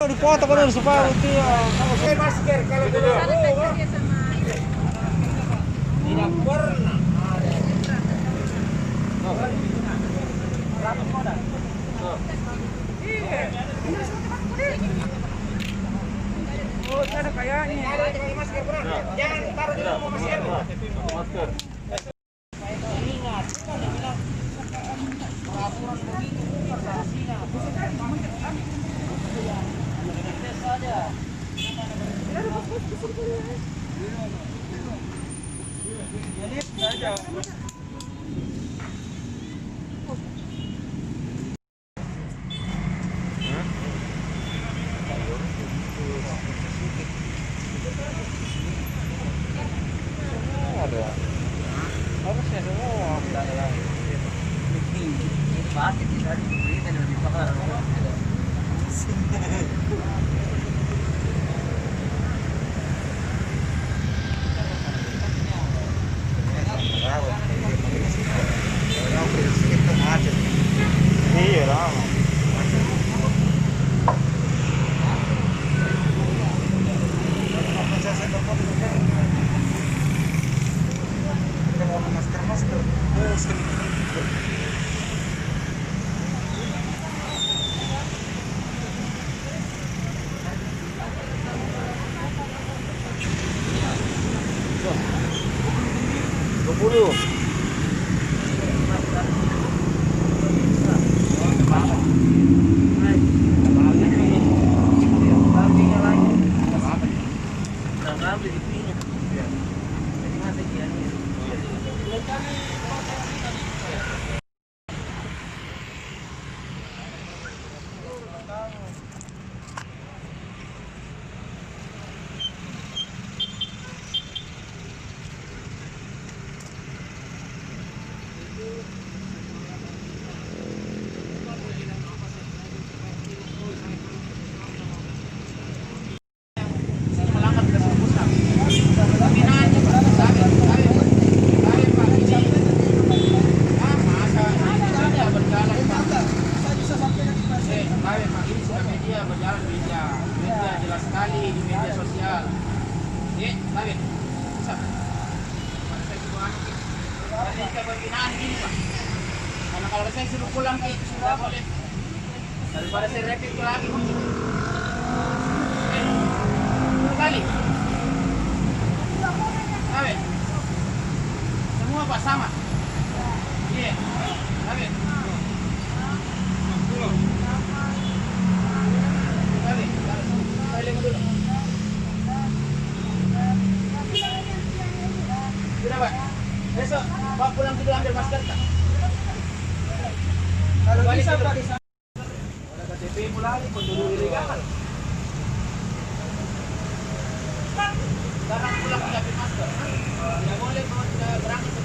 Dipotong kan supaya kalau saya Masker kalau tidak pernah. Oh, ada kayaknya. Jangan taruh di rumah masker. Masker. Ingat, peraturan begitu saja. ada. Harusnya semua tidak ada. Bakit tidak diberikan lebih bakar? Iya lah. Kalau saya suruh pulang ke itu sudah boleh. Daripada saya rapid ke lagi. Kali. Awet. Semua Pak sama. Iya. Awet. Kali. Kali dulu. Sudah Pak. Besok Pak pulang dulu ambil masker tak? Kalau bisa Pak di sana. Ada KTP mulai penduduk ilegal. Sekarang pulang ambil masker. Tidak boleh kalau tidak berangkat.